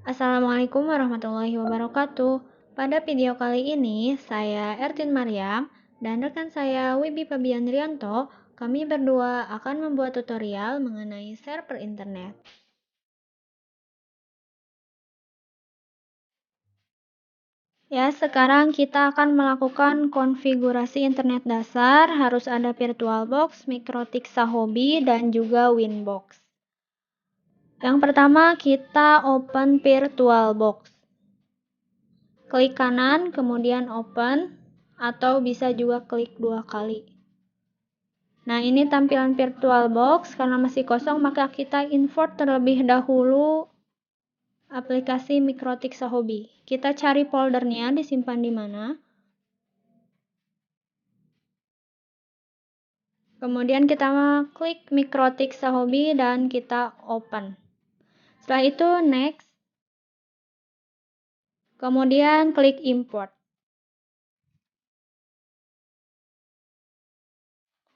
Assalamualaikum warahmatullahi wabarakatuh. Pada video kali ini, saya Ertin Mariam dan rekan saya Wibi Fabianrianto, kami berdua akan membuat tutorial mengenai server internet. Ya, sekarang kita akan melakukan konfigurasi internet dasar, harus ada VirtualBox, Mikrotik Sahobi, dan juga Winbox. Yang pertama, kita open VirtualBox. Klik kanan, kemudian open, atau bisa juga klik 2 kali. Nah, ini tampilan VirtualBox. Karena masih kosong, maka kita import terlebih dahulu aplikasi Mikrotik Sahobi. Kita cari foldernya, disimpan di mana. Kemudian kita klik Mikrotik Sahobi dan kita open. Setelah itu next. Kemudian klik import.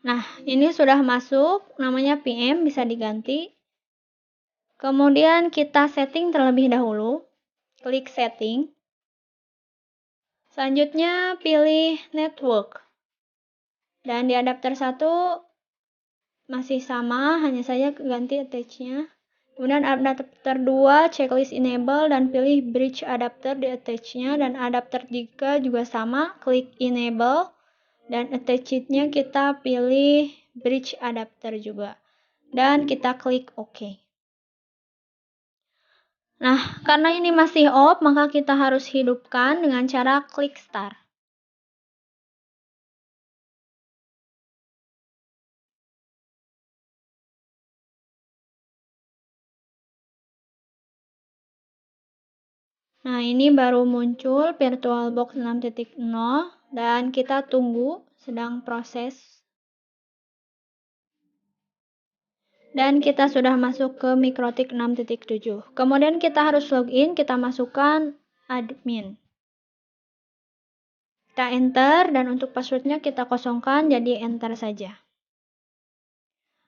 Nah, ini sudah masuk, namanya PM, bisa diganti. Kemudian kita setting terlebih dahulu. Klik setting. Selanjutnya pilih network. Dan di adapter 1 masih sama, hanya saja ganti attach-nya. Kemudian adapter 2 checklist enable dan pilih bridge adapter di attach-nya, dan adapter 3 juga sama, klik enable dan attach-nya kita pilih bridge adapter juga. Dan kita klik OK. Nah, karena ini masih off, maka kita harus hidupkan dengan cara klik start. Nah, ini baru muncul VirtualBox 6.0 dan kita tunggu, sedang proses. Dan kita sudah masuk ke Mikrotik 6.7. Kemudian kita harus login, kita masukkan admin. Kita enter dan untuk passwordnya kita kosongkan, jadi enter saja.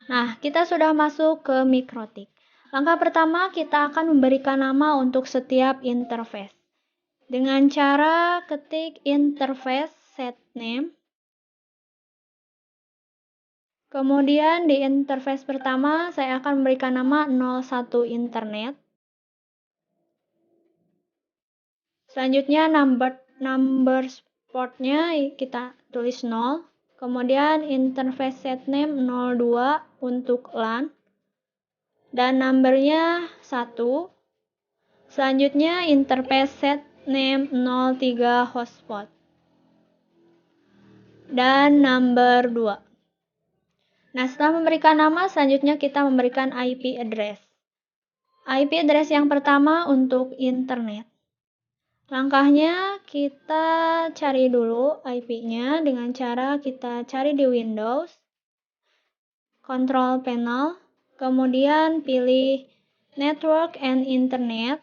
Nah, kita sudah masuk ke Mikrotik. Langkah pertama kita akan memberikan nama untuk setiap interface. Dengan cara ketik interface set name. Kemudian di interface pertama saya akan memberikan nama 01 internet. Selanjutnya number portnya kita tulis 0. Kemudian interface set name 02 untuk LAN. Dan numbernya 1. Selanjutnya interface set name 03 hotspot. Dan number 2. Nah, setelah memberikan nama, selanjutnya kita memberikan IP address. IP address yang pertama untuk internet. Langkahnya kita cari dulu IP-nya dengan cara kita cari di Windows, Control Panel, kemudian pilih Network and Internet.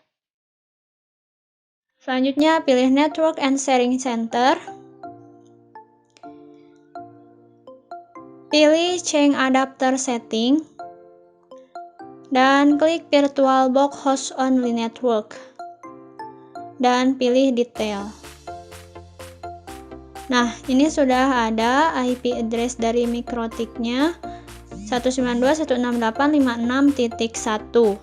Selanjutnya pilih Network and Sharing Center. Pilih Change Adapter Setting. Dan klik VirtualBox Host Only Network. Dan pilih Detail. Nah, ini sudah ada IP address dari Mikrotiknya 192.168.56.1.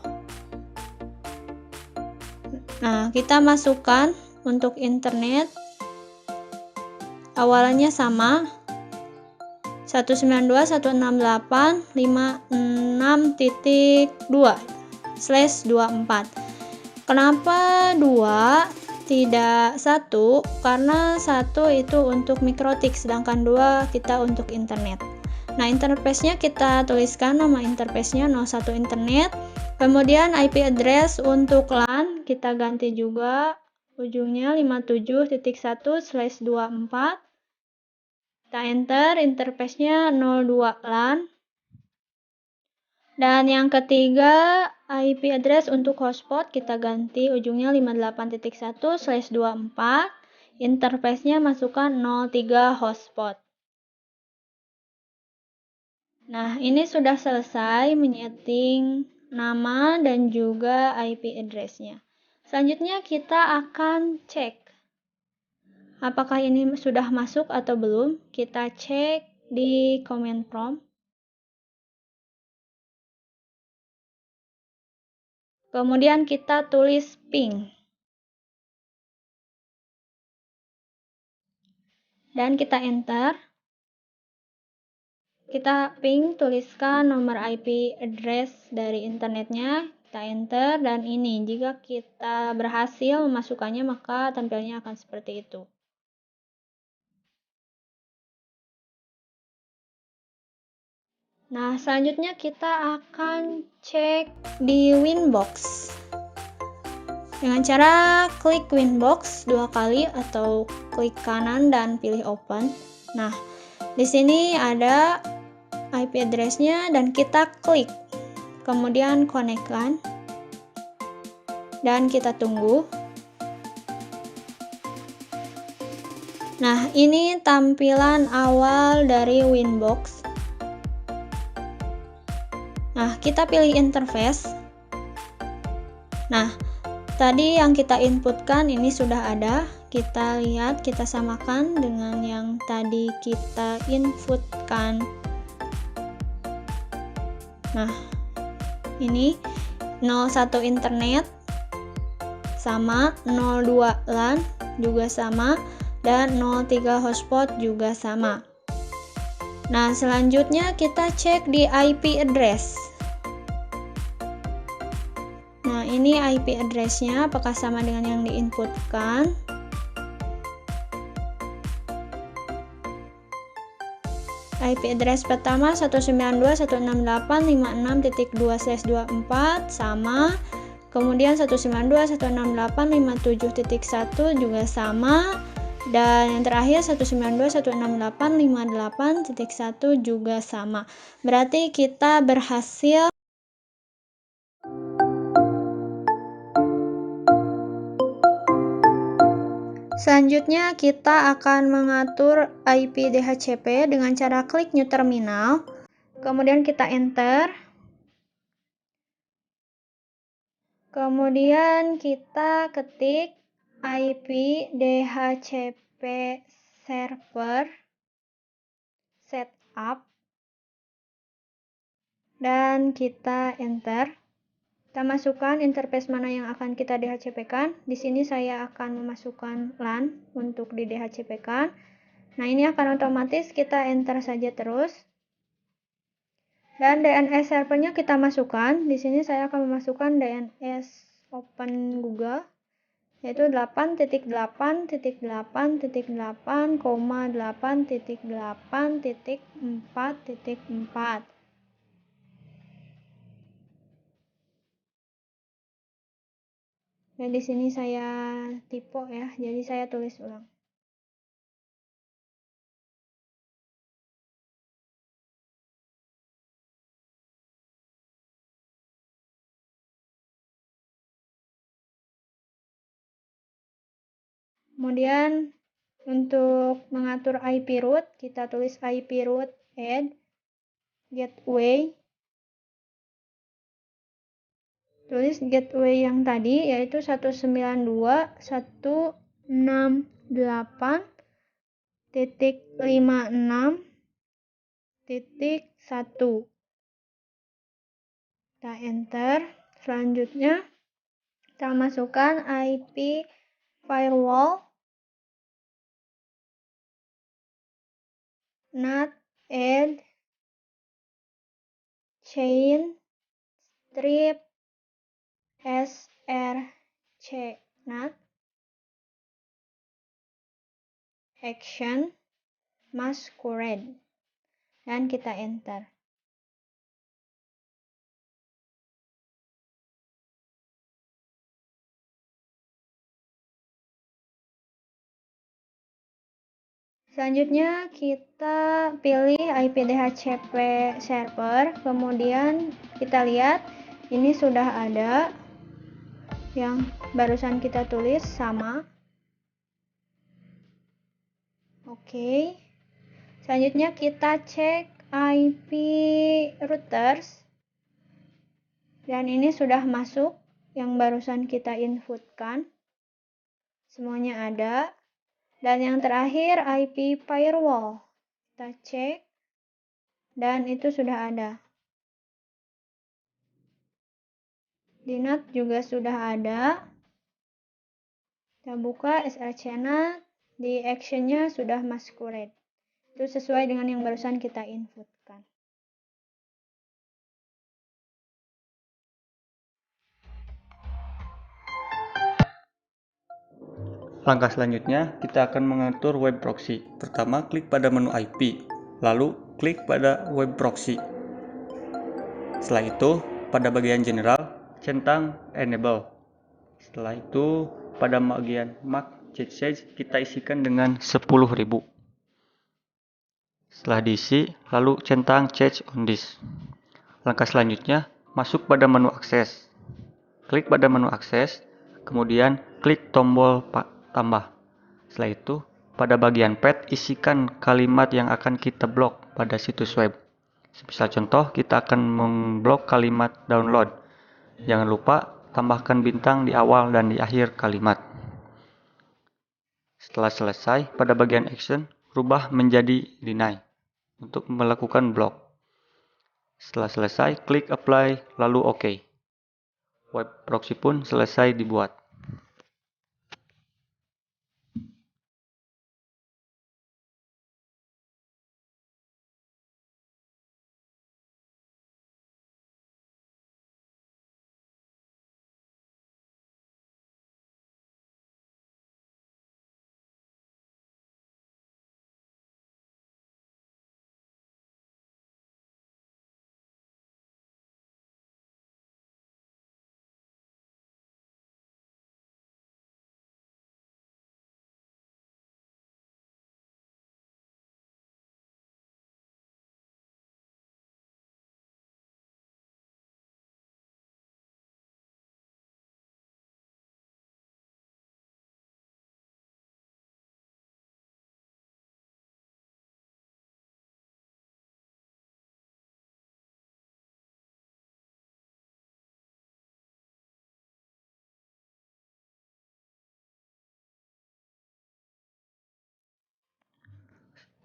Nah, kita masukkan untuk internet. Awalannya sama, 192.168.56.2/24. Kenapa 2 tidak 1? Karena 1 itu untuk Mikrotik, sedangkan 2 kita untuk internet. Nah, interface-nya kita tuliskan nama interface-nya 01 internet. Kemudian IP address untuk LAN kita ganti juga, ujungnya 57.1/24. Kita enter, interface-nya 02 LAN. Dan yang ketiga, IP address untuk hotspot kita ganti, ujungnya 58.1/24. Interface-nya masukkan 03 hotspot. Nah, ini sudah selesai menyeting nama dan juga IP address-nya. Selanjutnya kita akan cek apakah ini sudah masuk atau belum. Kita cek di command prompt. Kemudian kita tulis ping. Dan kita enter. Kita ping, tuliskan nomor IP address dari internetnya. Kita enter, dan ini jika kita berhasil memasukkannya maka tampilnya akan seperti itu. Nah, selanjutnya kita akan cek di Winbox dengan cara klik Winbox 2 kali atau klik kanan dan pilih open. Nah, di sini ada IP address-nya dan kita klik, kemudian connect-kan, dan kita tunggu. Nah, ini tampilan awal dari Winbox. Nah, kita pilih interface. Nah, tadi yang kita inputkan ini sudah ada. Kita lihat, kita samakan dengan yang tadi kita inputkan. Nah, ini 01 internet sama, 02 LAN juga sama, dan 03 hotspot juga sama. Nah, selanjutnya kita cek di IP address. Nah, ini IP address-nya apakah sama dengan yang diinputkan? IP address pertama 192.168.56.2/24 sama. Kemudian 192.168.57.1 juga sama. Dan yang terakhir 192.168.58.1 juga sama. Berarti kita berhasil. Selanjutnya kita akan mengatur IP DHCP dengan cara klik New Terminal. Kemudian kita enter. Kemudian kita ketik IP DHCP server setup dan kita enter. Kita masukkan interface mana yang akan kita DHCP-kan. Di sini saya akan memasukkan LAN untuk di DHCP-kan. Nah, ini akan otomatis kita enter saja terus. Dan DNS servernya kita masukkan. Di sini saya akan memasukkan DNS Open Google, yaitu 8.8.8.8.8.4.4. Dan di sini saya tipe ya, jadi saya tulis ulang. Kemudian untuk mengatur IP root, kita tulis IP root add gateway. Tulis gateway yang tadi yaitu 192.168.56.1. Kita enter. Selanjutnya kita masukkan IP firewall NAT add chain strip src NAT action masquerade, dan kita enter. Selanjutnya kita pilih IP DHCP server, kemudian kita lihat ini sudah ada yang barusan kita tulis sama. Oke. Selanjutnya kita cek IP routers, dan ini sudah masuk yang barusan kita inputkan. Semuanya ada. Dan yang terakhir IP firewall. Kita cek. Dan itu sudah ada. Di NAT juga sudah ada. Kita buka SRC NAT. Di actionnya sudah masquerade. Itu sesuai dengan yang barusan kita inputkan. Langkah selanjutnya, kita akan mengatur web proxy. Pertama, klik pada menu IP, lalu klik pada web proxy. Setelah itu, pada bagian general, centang enable. Setelah itu, pada bagian MAC size kita isikan dengan 10.000. Setelah diisi, lalu centang change on this. Langkah selanjutnya, masuk pada menu akses. Klik pada menu akses, kemudian klik tombol tambah. Setelah itu, pada bagian path isikan kalimat yang akan kita blok pada situs web. Semisal contoh, kita akan memblok kalimat download. Jangan lupa tambahkan bintang di awal dan di akhir kalimat. Setelah selesai, pada bagian action, rubah menjadi deny untuk melakukan blok. Setelah selesai, klik apply, lalu OK. Web proxy pun selesai dibuat.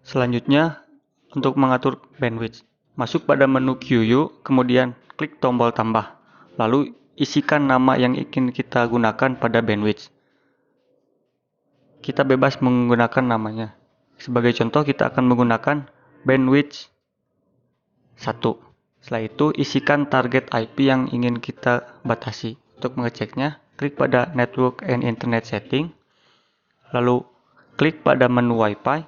Selanjutnya, untuk mengatur bandwidth, masuk pada menu QU, kemudian klik tombol tambah, lalu isikan nama yang ingin kita gunakan pada bandwidth. Kita bebas menggunakan namanya. Sebagai contoh, kita akan menggunakan bandwidth 1. Setelah itu, isikan target IP yang ingin kita batasi. Untuk mengeceknya, klik pada Network and Internet Setting, lalu klik pada menu Wi-Fi.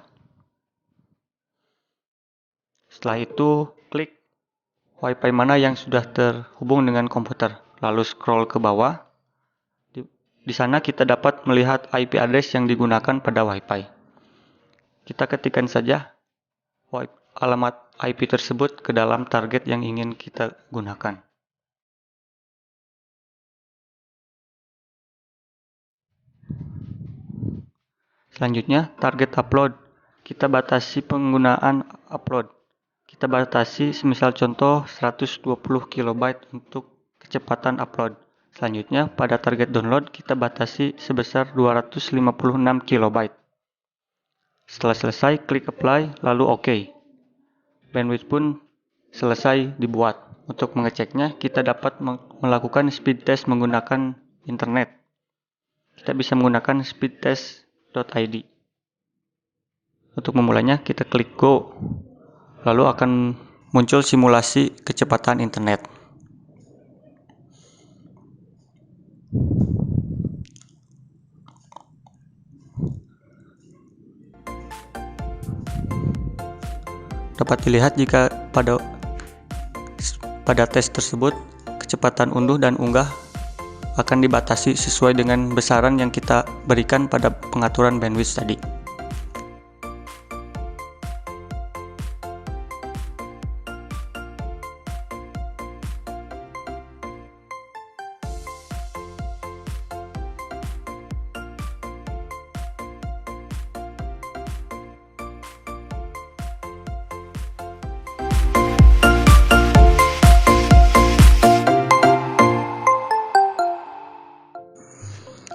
Setelah itu, klik Wi-Fi mana yang sudah terhubung dengan komputer, lalu scroll ke bawah. Di sana kita dapat melihat IP address yang digunakan pada Wi-Fi. Kita ketikkan saja alamat IP tersebut ke dalam target yang ingin kita gunakan. Selanjutnya, target upload. Kita batasi penggunaan upload. Kita batasi semisal contoh 120 KB untuk kecepatan upload. Selanjutnya, pada target download kita batasi sebesar 256 KB. Setelah selesai, klik apply, lalu OK. Bandwidth pun selesai dibuat. Untuk mengeceknya, kita dapat melakukan speed test menggunakan internet. Kita bisa menggunakan speedtest.id. Untuk memulainya, kita klik go. Lalu akan muncul simulasi kecepatan internet. Dapat dilihat jika pada tes tersebut kecepatan unduh dan unggah akan dibatasi sesuai dengan besaran yang kita berikan pada pengaturan bandwidth tadi.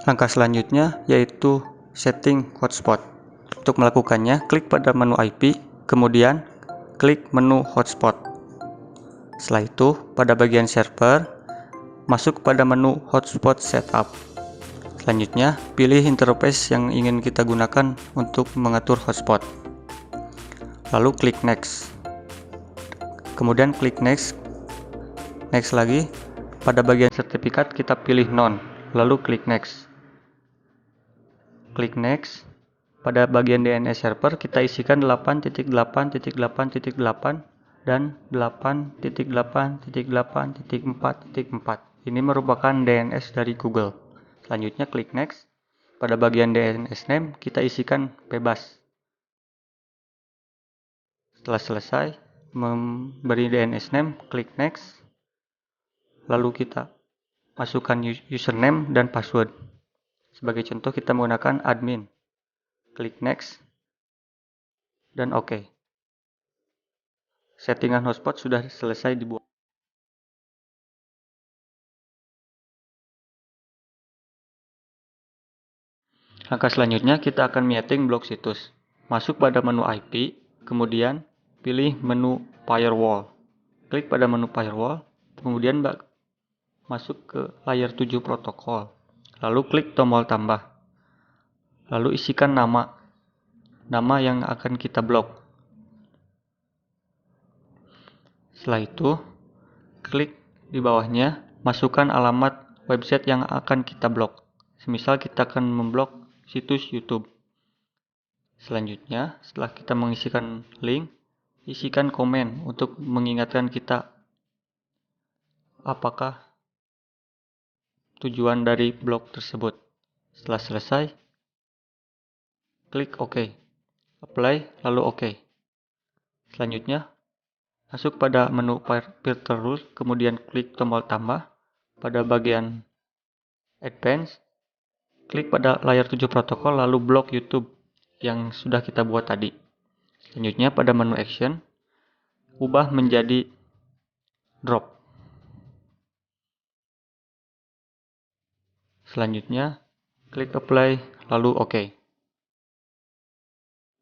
Langkah selanjutnya yaitu setting hotspot. Untuk melakukannya, klik pada menu IP, kemudian klik menu hotspot. Setelah itu, pada bagian server, masuk pada menu hotspot setup. Selanjutnya, pilih interface yang ingin kita gunakan untuk mengatur hotspot. Lalu klik next. Kemudian klik next. Next lagi. Pada bagian sertifikat kita pilih none, lalu klik next. Klik next. Pada bagian DNS server kita isikan 8.8.8.8 dan 8.8.8.4.4. Ini merupakan DNS dari Google. Selanjutnya klik next. Pada bagian DNS name kita isikan bebas. Setelah selesai memberi DNS name, klik next. Lalu kita masukkan username dan password. Sebagai contoh kita menggunakan admin. Klik next dan OK. Settingan hotspot sudah selesai dibuat. Langkah selanjutnya kita akan menyetting blok situs. Masuk pada menu IP, kemudian pilih menu firewall. Klik pada menu firewall, kemudian masuk ke layer 7 protokol. Lalu klik tombol tambah. Lalu isikan nama yang akan kita blok. Setelah itu, klik di bawahnya, masukkan alamat website yang akan kita blok. Semisal kita akan memblok situs YouTube. Selanjutnya, setelah kita mengisikan link, isikan komen untuk mengingatkan kita apakah tujuan dari blog tersebut. Setelah selesai, klik OK. Apply, lalu OK. Selanjutnya, masuk pada menu filter rules, kemudian klik tombol tambah. Pada bagian advance, klik pada layar 7 protokol, lalu blok YouTube yang sudah kita buat tadi. Selanjutnya pada menu action, ubah menjadi drop. Selanjutnya, klik apply, lalu OK.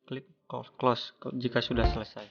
Klik close jika sudah selesai.